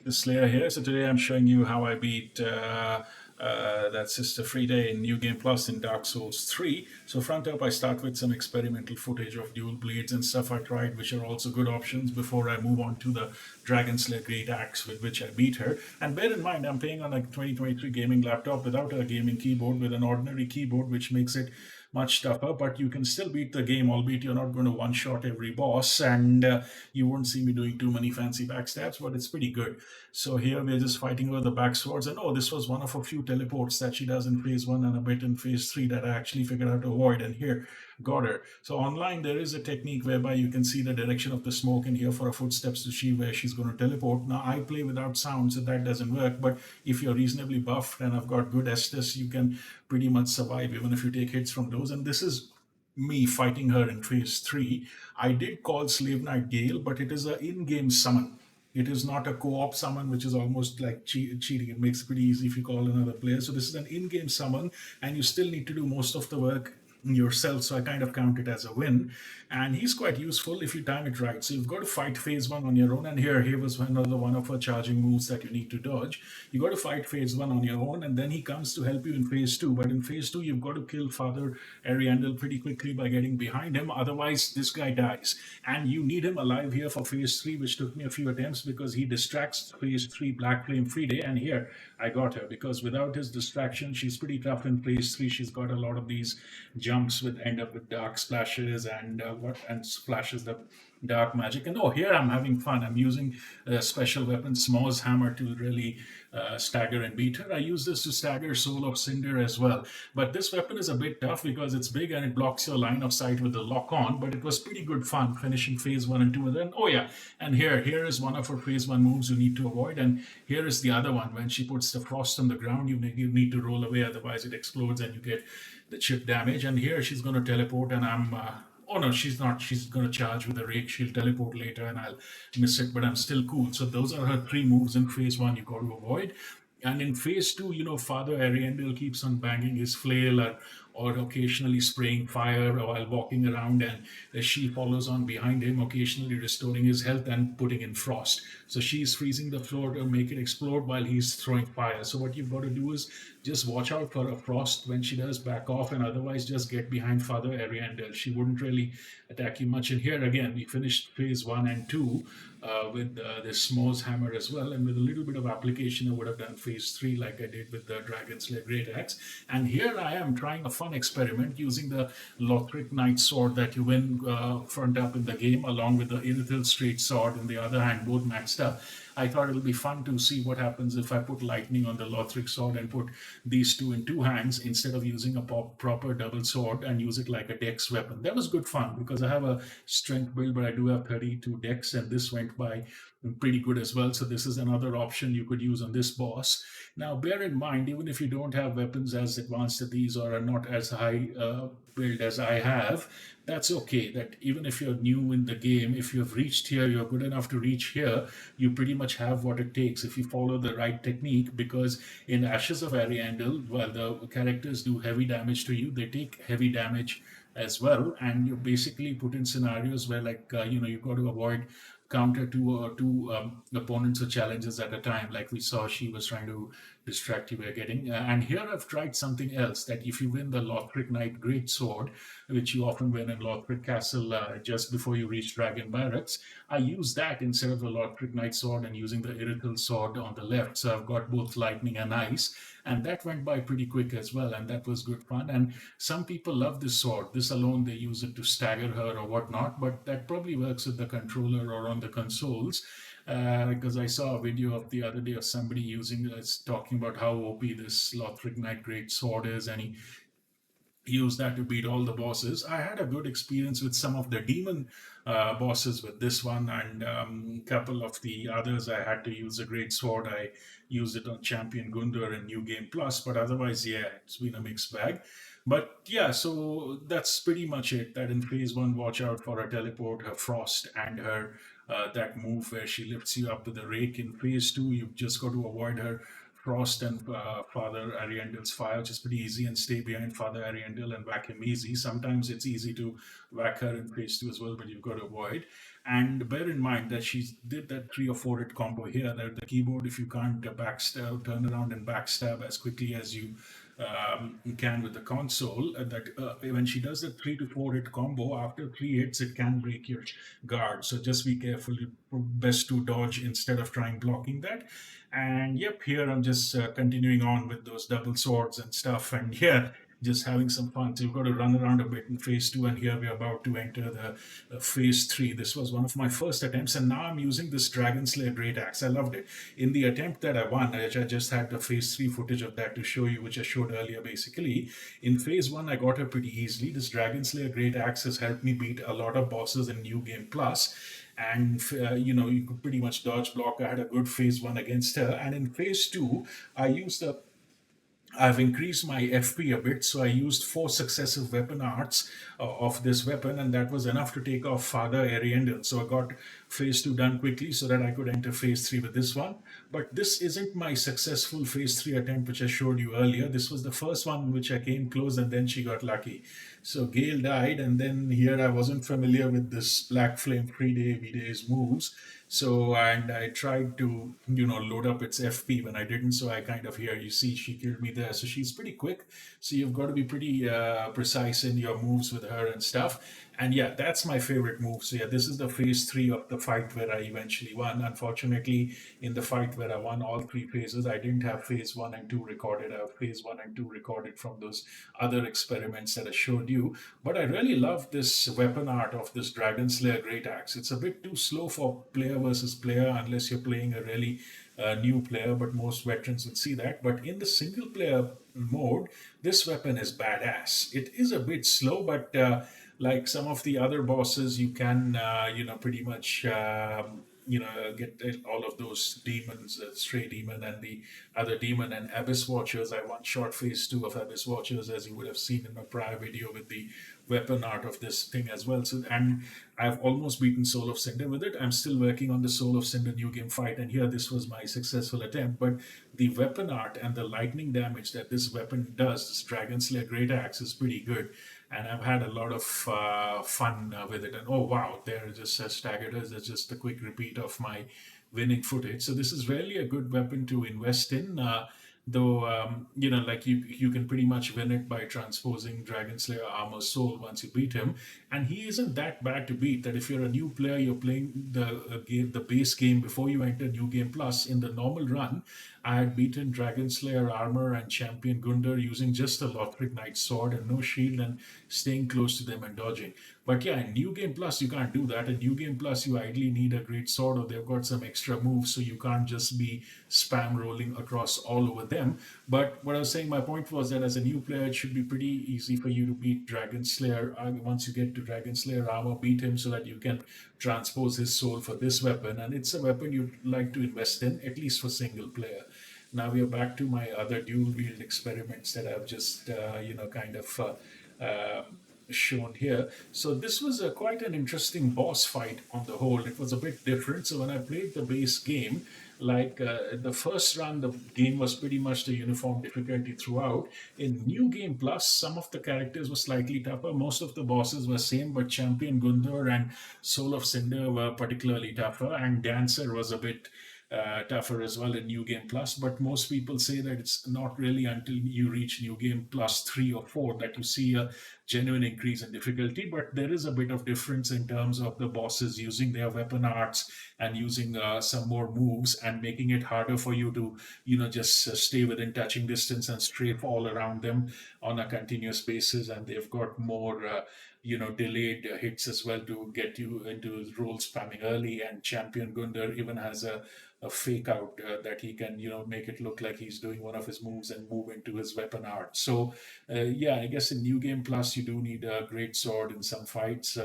Slayer here. So today I'm showing you how I beat that Sister Friede in New Game Plus in Dark Souls 3. So front up, I start with some experimental footage of dual blades and stuff I tried, which are also good options before I move on to the Dragonslayer Greataxe with which I beat her. And bear in mind, I'm playing on a 2023 gaming laptop without a gaming keyboard, with an ordinary keyboard, which makes it much tougher, but you can still beat the game, albeit you're not going to one shot every boss, and you won't see me doing too many fancy backstabs, but it's pretty good. So here we're just fighting over the backswords, and oh, this was one of a few teleports that she does in phase one and a bit in phase three that I actually figured out to avoid, and here got her. So online there is a technique whereby you can see the direction of the smoke and here for her footsteps to see where she's going to teleport. Now I play without sound, so that doesn't work, but if you're reasonably buffed and I've got good Estus, you can pretty much survive even if you take hits from those. And this is me fighting her in phase three. I did call Slave Knight Gale, but it is an in-game summon. It is not a co-op summon, which is almost like cheating. It makes it pretty easy if you call another player. So this is an in-game summon, and you still need to do most of the work yourself. So I kind of count it as a win. And he's quite useful if you time it right. So you've got to fight phase one on your own. And here was another one of her charging moves that you need to dodge. You got to fight phase one on your own, and then he comes to help you in phase two. But in phase two, you've got to kill Father Ariandel pretty quickly by getting behind him. Otherwise, this guy dies. And you need him alive here for phase three, which took me a few attempts because he distracts phase three Black Flame Friede. And here I got her because without his distraction, she's pretty tough in phase three. She's got a lot of these jumps with end up with dark splashes and splashes the dark magic. And oh, here I'm having fun. I'm using a special weapon, Smaug's hammer, to really stagger and beat her. I use this to stagger Soul of Cinder as well. But this weapon is a bit tough because it's big and it blocks your line of sight with the lock on. But it was pretty good fun finishing phase one and two. And then, oh yeah, and here is one of her phase one moves you need to avoid. And here is the other one. When she puts the frost on the ground, you need to roll away, otherwise it explodes and you get the chip damage. And here she's going to teleport, and I'm oh no, she's not. She's going to charge with a rake. She'll teleport later and I'll miss it, but I'm still cool. So those are her three moves in phase one you got to avoid. And in phase two, Father Ariandel keeps on banging his flail, or occasionally spraying fire while walking around, and she follows on behind him, occasionally restoring his health and putting in frost. So she's freezing the floor to make it explode while he's throwing fire. So what you've got to do is just watch out for a frost when she does, back off, and otherwise just get behind Father Ariandel. She wouldn't really attack you much. And here again, we finished phase one and two with this Smaug's hammer as well, and with a little bit of application, I would have done phase three like I did with the Dragonslayer Greataxe. And here I am trying a fun experiment using the Lothric Knight sword that you win front up in the game, along with the Irithil Straight sword in the other hand, both maxed up. I thought it'll be fun to see what happens if I put lightning on the Lothric sword and put these two in two hands instead of using a proper double sword and use it like a dex weapon. That was good fun because I have a strength build, but I do have 32 dex, and this went by pretty good as well. So this is another option you could use on this boss. Now, bear in mind, even if you don't have weapons as advanced as these or are not as high build as I have, that's okay. That even if you're new in the game, if you've reached here, you're good enough to reach here, you pretty much have what it takes if you follow the right technique. Because in Ashes of Ariandel, while the characters do heavy damage to you, they take heavy damage as well, and you're basically put in scenarios where, like, you've got to avoid counter two opponents or challenges at a time. Like we saw, she was trying to distract you by getting. And here I've tried something else, that if you win the Lothric Knight Great Sword, which you often win in Lothric Castle just before you reach Dragon Barracks, I use that instead of the Lothric Knight Sword and using the Irithil Sword on the left. So I've got both lightning and ice, and that went by pretty quick as well, and that was good fun. And some people love this sword. This alone, they use it to stagger her or whatnot, but that probably works with the controller or on the consoles. Because I saw a video of the other day of somebody using this, talking about how OP this Lothric Knight Great Sword is, and he used that to beat all the bosses. I had a good experience with some of the demon bosses with this one, and a couple of the others I had to use a great sword. I used it on Champion Gundar in New Game Plus, but otherwise, yeah, it's been a mixed bag. But yeah, so that's pretty much it. That in phase one, watch out for her teleport, her frost, and her that move where she lifts you up with a rake. In phase two, you've just got to avoid her Frost and Father Ariandel's fire, which is pretty easy, and stay behind Father Ariandel and whack him easy. Sometimes it's easy to whack her in phase two as well, but you've got to avoid. And bear in mind that she did that 3 or 4 hit combo here. That the keyboard, if you can't backstab, turn around and backstab as quickly as you can with the console, that when she does the 3 to 4 hit combo, after 3 hits, it can break your guard. So just be careful. Best to dodge instead of trying blocking that. And yep, here I'm just continuing on with those double swords and stuff. And yeah, just having some fun. So you've got to run around a bit in phase 2, and here we're about to enter the phase 3. This was one of my first attempts, and now I'm using this Dragonslayer Greataxe. I loved it. In the attempt that I won, which I just had the phase 3 footage of that to show you, which I showed earlier basically. In phase 1, I got her pretty easily. This Dragonslayer Greataxe has helped me beat a lot of bosses in New Game Plus. And you could pretty much dodge block. I had a good phase 1 against her, and in phase 2, I used a I've increased my FP a bit, so I used 4 successive weapon arts of this weapon, and that was enough to take off Father Ariandel. So I got phase 2 done quickly so that I could enter phase 3 with this one. But this isn't my successful phase 3 attempt, which I showed you earlier. This was the first one in which I came close, and then she got lucky. So Gale died, and then here I wasn't familiar with this Black Flame Friede Vide's moves. So, and I tried to, load up its FP when I didn't. So I kind of here, you see, she killed me there. So she's pretty quick. So you've got to be pretty precise in your moves with her and stuff. And yeah, that's my favorite move. So yeah, this is the phase 3 of the fight where I eventually won. Unfortunately, in the fight where I won all 3 phases, I didn't have phase 1 and 2 recorded. I have phase 1 and 2 recorded from those other experiments that I showed you. But I really love this weapon art of this Dragonslayer Greataxe. It's a bit too slow for player versus player unless you're playing a really new player, but most veterans would see that. But in the single player mode, this weapon is badass. It is a bit slow, but like some of the other bosses, you can, pretty much. Get all of those demons, Stray Demon and the other demon and Abyss Watchers. I one shot phase 2 of Abyss Watchers, as you would have seen in my prior video with the weapon art of this thing as well. So, and I've almost beaten Soul of Cinder with it. I'm still working on the Soul of Cinder new game fight, and here this was my successful attempt. But the weapon art and the lightning damage that this weapon does, this Dragonslayer Great Axe, is pretty good. And I've had a lot of fun with it. And oh wow, there just staggered us. It's just a quick repeat of my winning footage. So this is really a good weapon to invest in. Though like you can pretty much win it by transposing Dragon Slayer Armor Soul once you beat him, and he isn't that bad to beat. That if you're a new player, you're playing the base game before you enter New Game Plus. In the normal run, I had beaten Dragon Slayer Armor and Champion Gundar using just a Lothric Knight sword and no shield and staying close to them and dodging. But yeah, in New Game Plus, you can't do that. In New Game Plus, you ideally need a great sword or they've got some extra moves, so you can't just be spam rolling across all over them. But what I was saying, my point was that as a new player, it should be pretty easy for you to beat Dragon Slayer. Once you get to Dragon Slayer armor, beat him so that you can transpose his soul for this weapon. And it's a weapon you'd like to invest in, at least for single player. Now we are back to my other dual wield experiments that I've just, kind of shown here. So this was quite an interesting boss fight on the whole. It was a bit different. So when I played the base game, like the first run, the game was pretty much the uniform difficulty throughout. In New Game Plus, some of the characters were slightly tougher. Most of the bosses were same, but Champion Gundar and Soul of Cinder were particularly tougher, and Dancer was a bit tougher as well in New Game Plus. But most people say that it's not really until you reach New Game Plus 3 or 4 that you see a genuine increase in difficulty. But there is a bit of difference in terms of the bosses using their weapon arts and using some more moves and making it harder for you to, just stay within touching distance and strafe all around them on a continuous basis. And they've got more. Delayed hits as well to get you into roll spamming early. And Champion Gundar even has a fake out that he can, make it look like he's doing one of his moves and move into his weapon art. So, yeah, I guess in New Game Plus, you do need a great sword in some fights,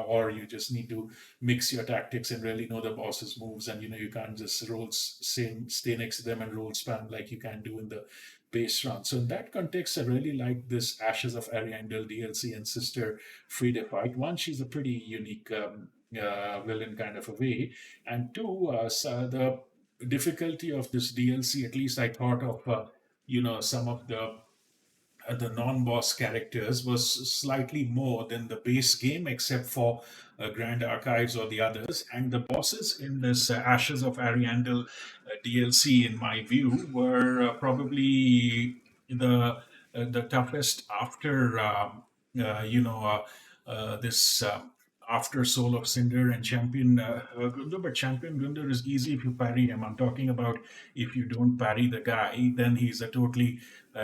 or you just need to mix your tactics and really know the boss's moves. And, you can't just stay next to them and roll spam like you can do in the base run. So in that context, I really like this Ashes of Ariandel DLC and Sister Friede fight. One, she's a pretty unique villain kind of a way, and two, so the difficulty of this DLC, at least I thought of, some of the the non-boss characters was slightly more than the base game, except for Grand Archives or the others. And the bosses in this Ashes of Ariandel DLC, in my view, were probably the toughest after this. After Soul of Cinder and Champion Gunder, but Champion Gunder is easy if you parry him. I'm talking about if you don't parry the guy, then he's a totally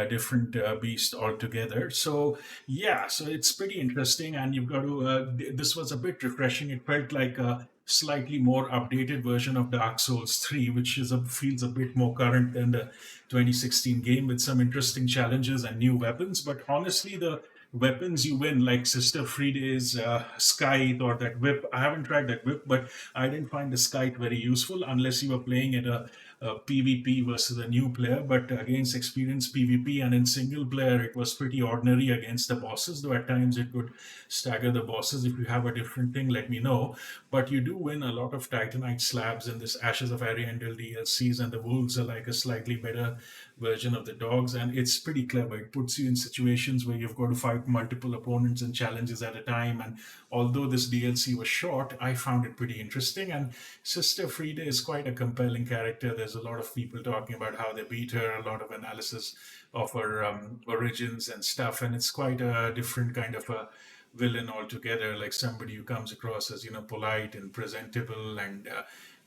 different beast altogether. So yeah, so it's pretty interesting, and you've got to. This was a bit refreshing. It felt like a slightly more updated version of Dark Souls 3, which feels a bit more current than the 2016 game, with some interesting challenges and new weapons. But honestly, the weapons you win, like Sister Friede's scythe or that whip. I haven't tried that whip, but I didn't find the scythe very useful unless you were playing at a PvP versus a new player. But against experienced PvP and in single player, it was pretty ordinary against the bosses, though at times it could stagger the bosses. If you have a different thing, let me know. But you do win a lot of Titanite slabs in this Ashes of Ariandel DLCs, and the wolves are like a slightly better version of the dogs, and it's pretty clever. It puts you in situations where you've got to fight multiple opponents and challenges at a time. And although this DLC was short, I found it pretty interesting. And Sister Friede is quite a compelling character. There's a lot of people talking about how they beat her, a lot of analysis of her origins and stuff, and it's quite a different kind of a villain altogether, like somebody who comes across as polite and presentable and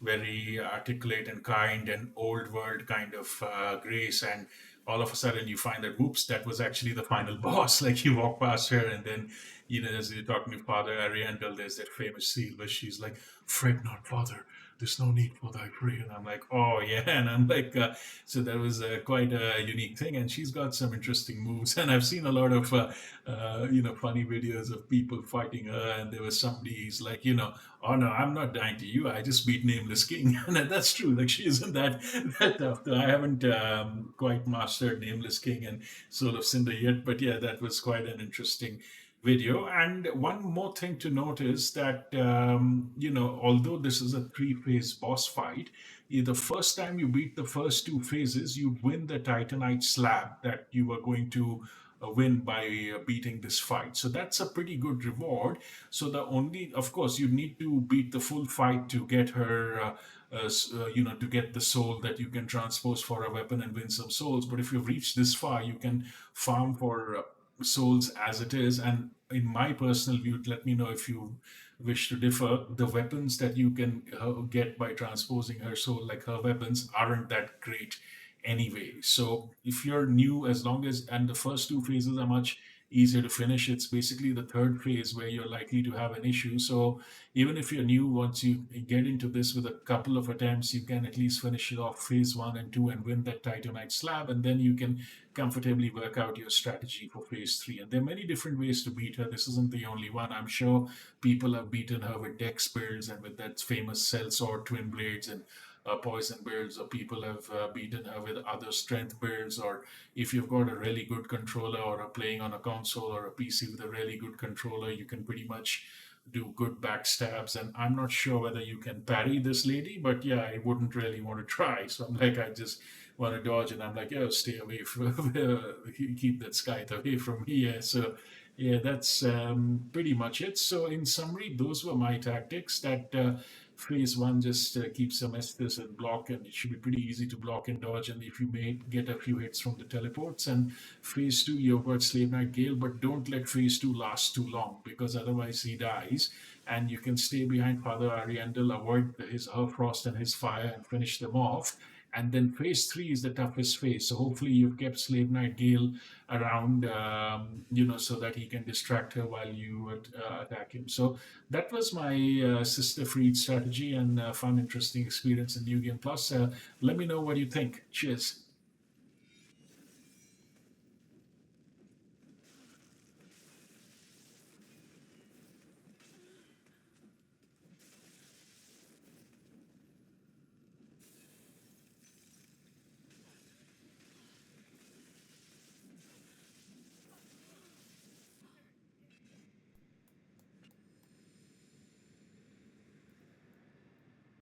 very articulate and kind and old world kind of grace. And all of a sudden you find that whoops, that was actually the final boss. Like you walk past her, and then as you're talking to Father Ariandel, there's that famous scene where she's like, "Fret not, Father, there's no need for thy prayer." And I'm like, oh yeah. And I'm like, so that was quite a unique thing, and she's got some interesting moves. And I've seen a lot of funny videos of people fighting her, and there was somebody who's like, "Oh no, I'm not dying to you. I just beat Nameless King." And that's true. Like she isn't that tough. Though I haven't quite mastered Nameless King and Soul of Cinder yet, but yeah, that was quite an interesting video. And one more thing to note is that although this is a three-phase boss fight, the first time you beat the first two phases, you win the Titanite slab that you were going to win by beating this fight. So that's a pretty good reward. So the only, of course, you need to beat the full fight to get her. To get the soul that you can transpose for a weapon and win some souls. But if you've reached this far, you can farm for souls as it is. And in my personal view, let me know if you wish to differ. The weapons that you can get by transposing her soul, like her weapons, aren't that great anyway. So if you're new, as long as, and the first two phases are much easier to finish, it's basically the third phase where you're likely to have an issue. So even if you're new, once you get into this with a couple of attempts, you can at least finish it off phase one and two and win that Titanite slab, and then you can comfortably work out your strategy for phase three. And there are many different ways to beat her. This isn't the only one. I'm sure people have beaten her with dex builds and with that famous cell sword twin blades and poison builds, or people have beaten her with other strength builds, or if you've got a really good controller or are playing on a console or a PC with a really good controller, you can pretty much do good backstabs. And I'm not sure whether you can parry this lady, but yeah, I wouldn't really want to try. So I'm like, I just want to dodge, and I'm like, oh, stay away from, keep that scythe away from me. Yeah, so yeah, that's pretty much it. So in summary, those were my tactics. That phase one just keep some estus and block, and it should be pretty easy to block and dodge. And if you may get a few hits from the teleports, and phase two, you've got Slave Knight Gale, but don't let phase two last too long, because otherwise he dies. And you can stay behind Father Ariandel, avoid her frost and his fire, and finish them off. And then phase three is the toughest phase. So hopefully you've kept Slave Knight Gale around, so that he can distract her while you attack him. So that was my Sister Freed strategy, and fun, interesting experience in New Game Plus. Let me know what you think. Cheers.